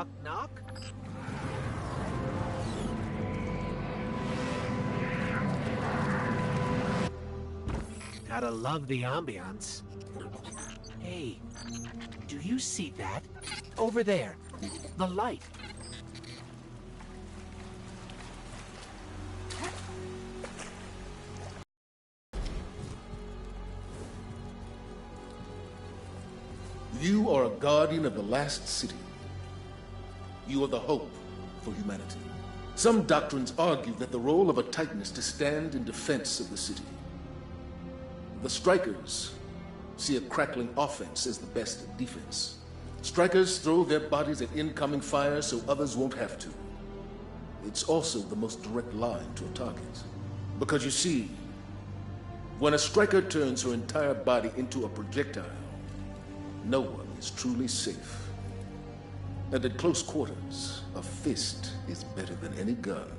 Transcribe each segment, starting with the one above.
Knock, knock? Gotta love the ambiance. Hey, do you see that? Over there, the light. You are a guardian of the last city. You are the hope for humanity. Some doctrines argue that the role of a Titan is to stand in defense of the city. The Strikers see a crackling offense as the best defense. Strikers throw their bodies at incoming fire so others won't have to. It's also the most direct line to a target. Because you see, when a Striker turns her entire body into a projectile, no one is truly safe. And at close quarters, a fist is better than any gun.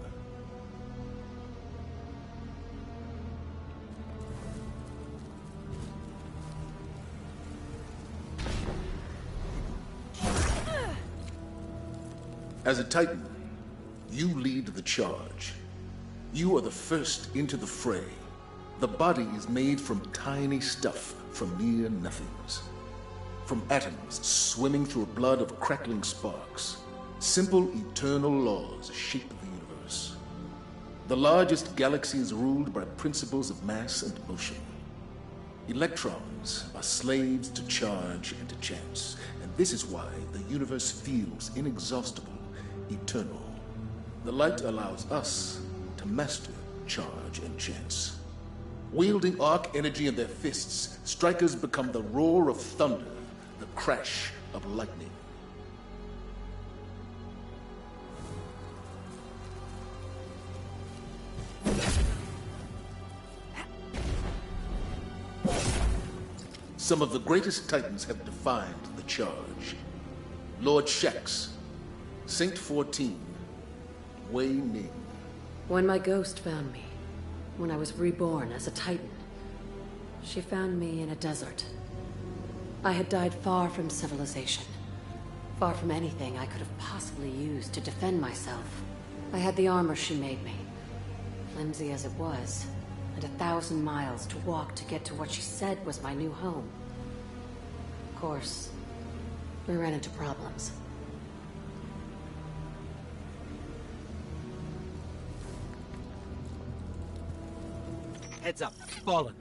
As a Titan, you lead the charge. You are the first into the fray. The body is made from tiny stuff from near nothings. From atoms swimming through a blood of crackling sparks. Simple eternal laws shape the universe. The largest galaxy is ruled by principles of mass and motion. Electrons are slaves to charge and to chance, and this is why the universe feels inexhaustible, eternal. The light allows us to master charge and chance. Wielding arc energy in their fists, Strikers become the roar of thunder, the crash of lightning. Some of the greatest Titans have defined the charge. Lord Shaxx, Saint 14, Wei Ning. When my ghost found me, when I was reborn as a Titan, she found me in a desert. I had died far from civilization, far from anything I could have possibly used to defend myself. I had the armor she made me, flimsy as it was, and 1,000 miles to walk to get to what she said was my new home. Of course, we ran into problems. Heads up, fallen.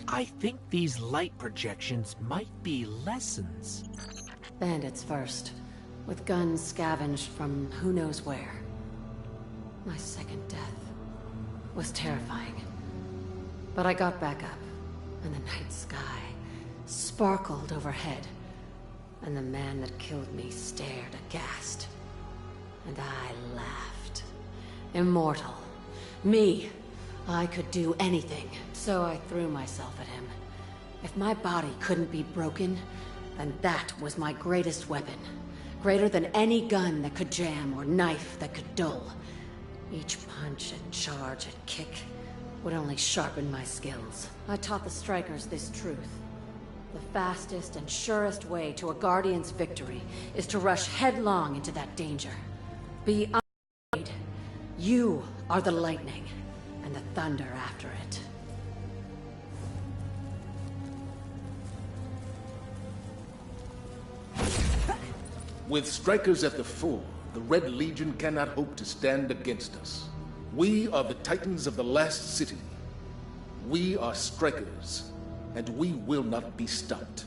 I think these light projections might be lessons. Bandits first, with guns scavenged from who knows where. My second death was terrifying. But I got back up, and the night sky sparkled overhead, and the man that killed me stared aghast. And I laughed. Immortal. Me. I could do anything, so I threw myself at him. If my body couldn't be broken, then that was my greatest weapon. Greater than any gun that could jam or knife that could dull. Each punch and charge and kick would only sharpen my skills. I taught the Strikers this truth. The fastest and surest way to a Guardian's victory is to rush headlong into that danger. Be unafraid. You are the lightning, and the thunder after it. With strikers at the fore, the Red Legion cannot hope to stand against us. We are the Titans of the Last City. We are strikers, and we will not be stopped.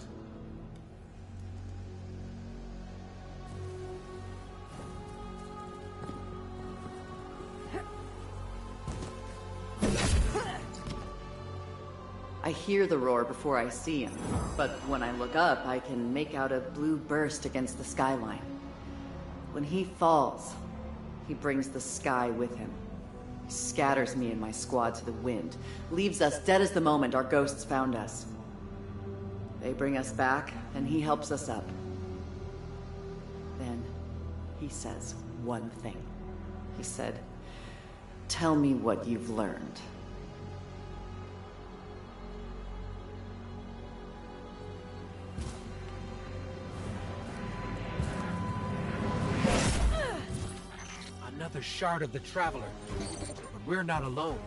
I hear the roar before I see him, but when I look up, I can make out a blue burst against the skyline. When he falls, he brings the sky with him. He scatters me and my squad to the wind, leaves us dead as the moment our ghosts found us. They bring us back, and he helps us up. Then, he says one thing. He said, "Tell me what you've learned." Another shard of the Traveler. But we're not alone.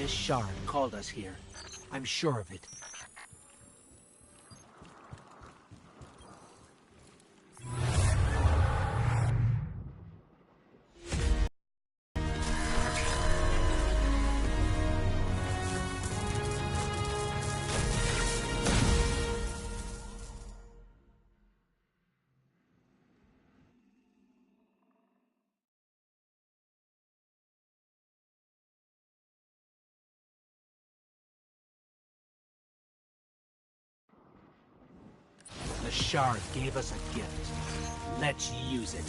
Shard called us here. I'm sure of it. The Shard gave us a gift. Let's use it.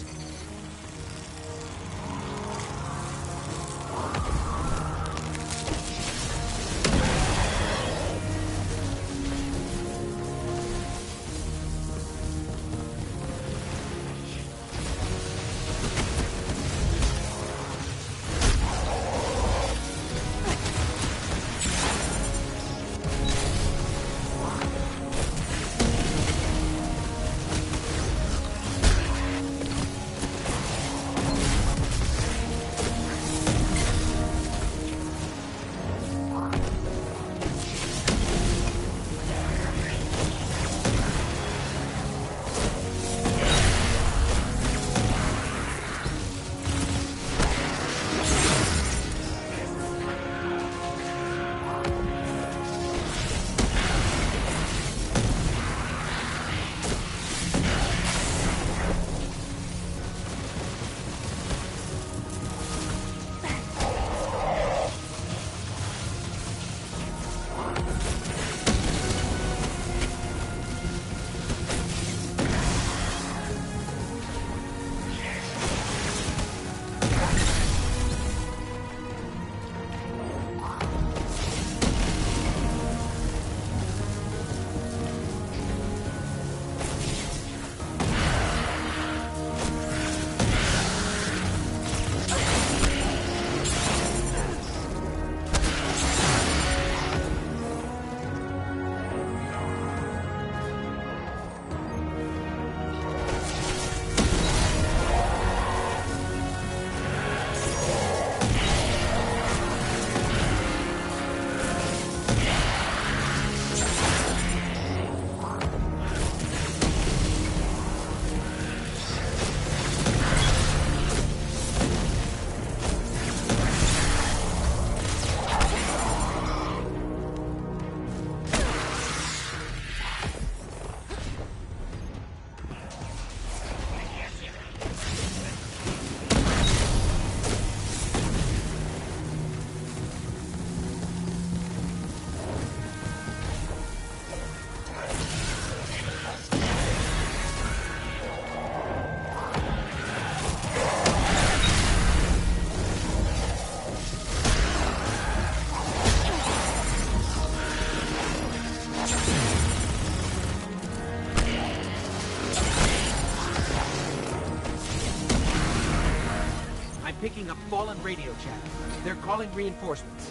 picking up fallen radio chatter. They're calling reinforcements.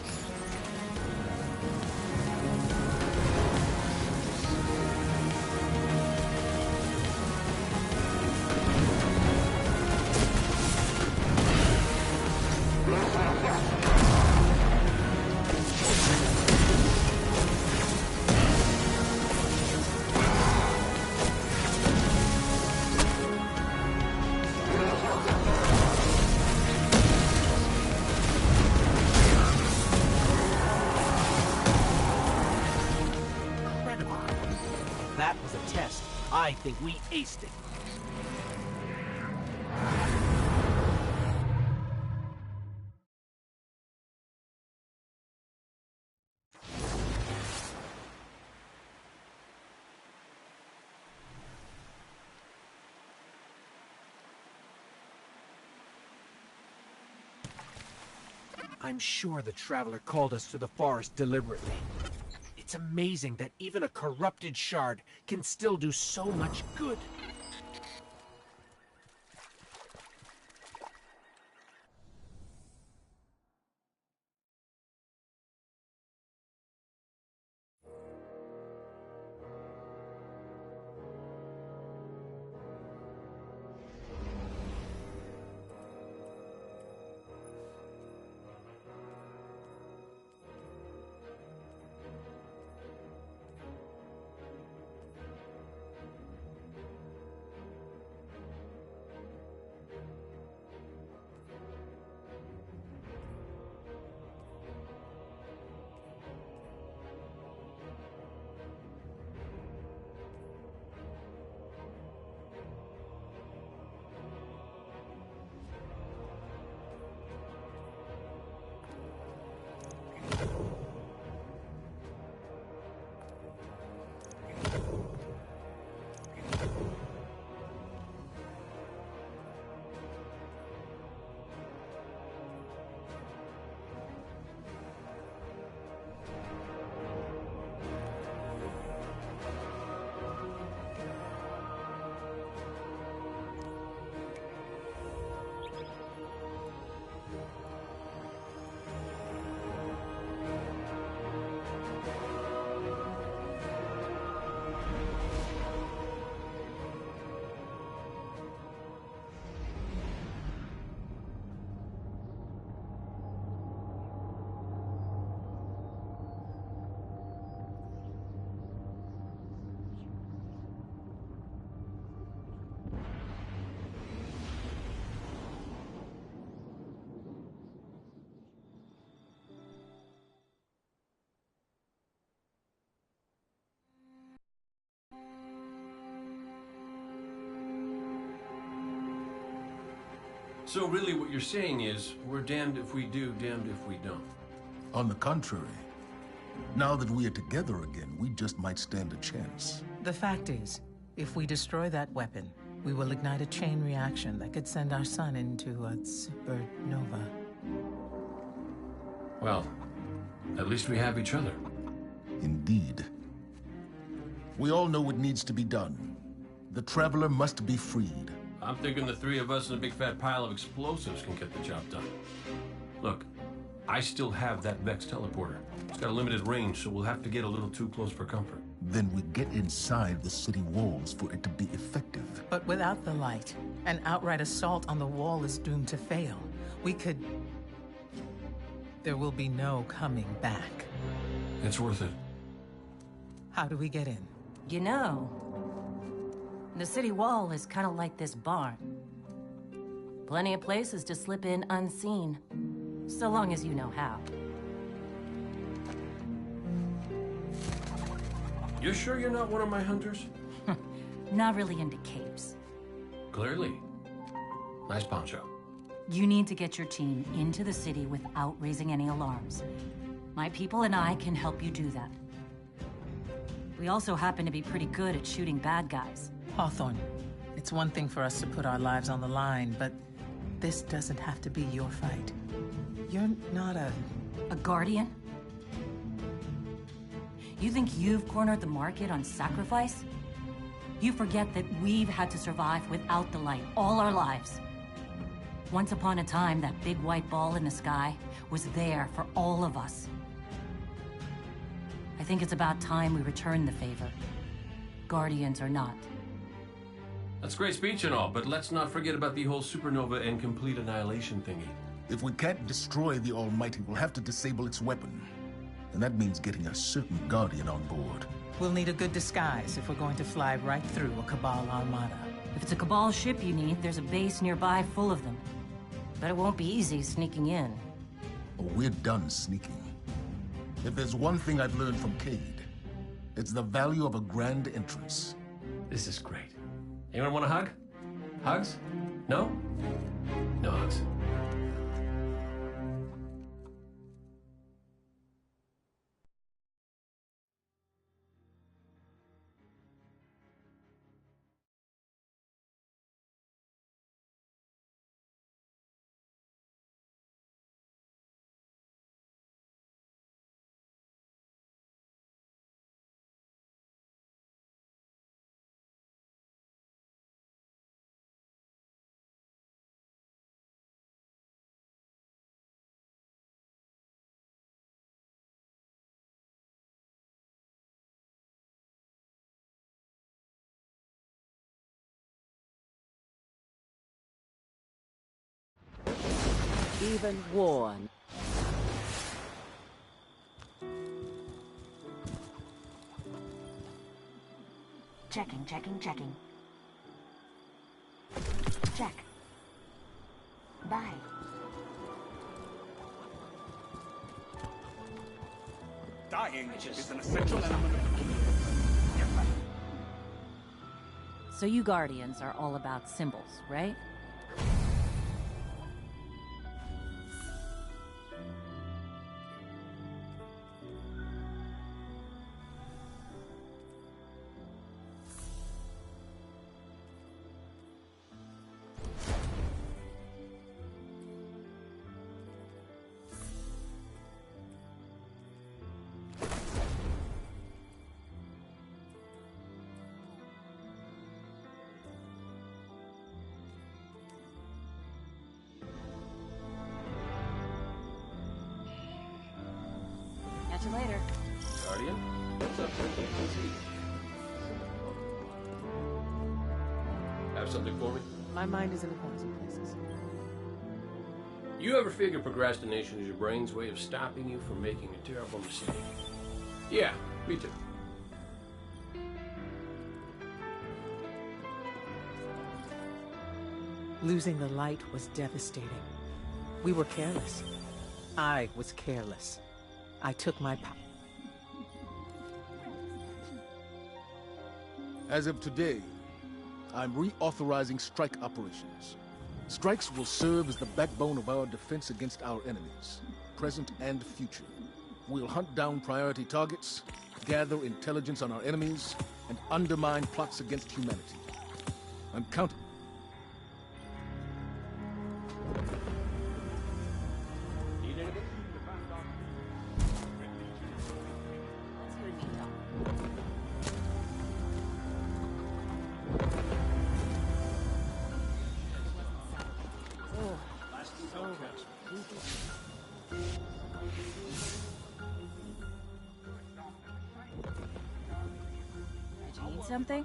That was a test. I think we aced it. I'm sure the Traveler called us to the forest deliberately. It's amazing that even a corrupted shard can still do so much good. So really what you're saying is, we're damned if we do, damned if we don't. On the contrary, now that we are together again, we just might stand a chance. The fact is, if we destroy that weapon, we will ignite a chain reaction that could send our sun into a supernova. Well, at least we have each other. Indeed. We all know what needs to be done. The Traveler must be freed. I'm thinking the three of us and a big fat pile of explosives can get the job done. Look, I still have that Vex teleporter. It's got a limited range, so we'll have to get a little too close for comfort. Then we get inside the city walls for it to be effective. But without the light, an outright assault on the wall is doomed to fail. We could... There will be no coming back. It's worth it. How do we get in? You know, the city wall is kind of like this barn. Plenty of places to slip in unseen, so long as you know how. You sure you're not one of my hunters? Not really into capes. Clearly. Nice poncho. You need to get your team into the city without raising any alarms. My people and I can help you do that. We also happen to be pretty good at shooting bad guys. Hawthorne, it's one thing for us to put our lives on the line, but this doesn't have to be your fight. You're not a guardian? You think you've cornered the market on sacrifice? You forget that we've had to survive without the light all our lives. Once upon a time, that big white ball in the sky was there for all of us. I think it's about time we return the favor. Guardians or not. That's a great speech and all, but let's not forget about the whole supernova and complete annihilation thingy. If we can't destroy the Almighty, we'll have to disable its weapon. And that means getting a certain Guardian on board. We'll need a good disguise if we're going to fly right through a Cabal armada. If it's a Cabal ship you need, there's a base nearby full of them. But it won't be easy sneaking in. Oh, we're done sneaking. If there's one thing I've learned from Cayde, it's the value of a grand entrance. This is great. Anyone want a hug? Hugs? No? No hugs. Even worn. Checking. Check. Bye. Dying is an essential element of... So you Guardians are all about symbols, right? Catch you later. Guardian? What's up? Have something for me? My mind is in a thousand places. You ever figure procrastination is your brain's way of stopping you from making a terrible mistake? Yeah, me too. Losing the light was devastating. We were careless. I was careless. I took my power. As of today, I'm reauthorizing strike operations. Strikes will serve as the backbone of our defense against our enemies, present and future. We'll hunt down priority targets, gather intelligence on our enemies, and undermine plots against humanity. I'm counting. Need anything? Did you need something?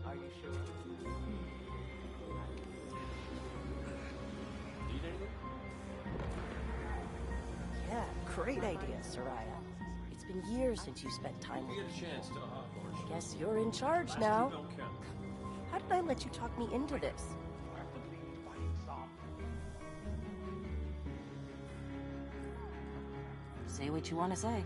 Are you sure? Need anything? Yeah, great idea, Soraya. It's been years since you spent time with We me. get a chance to Hawthorne. Guess you're in charge now. Don't count. How did I let you talk me into this? Say what you want to say.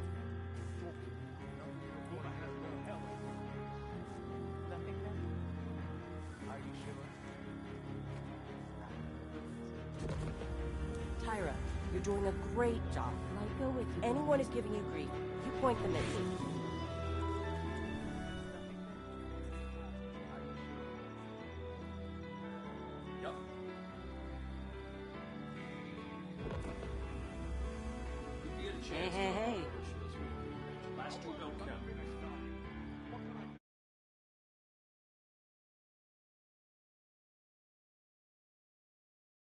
Tyra, you're doing a great job. Let go with you. Anyone is giving you grief, you point them at me. Yep. We get a chance. Hey,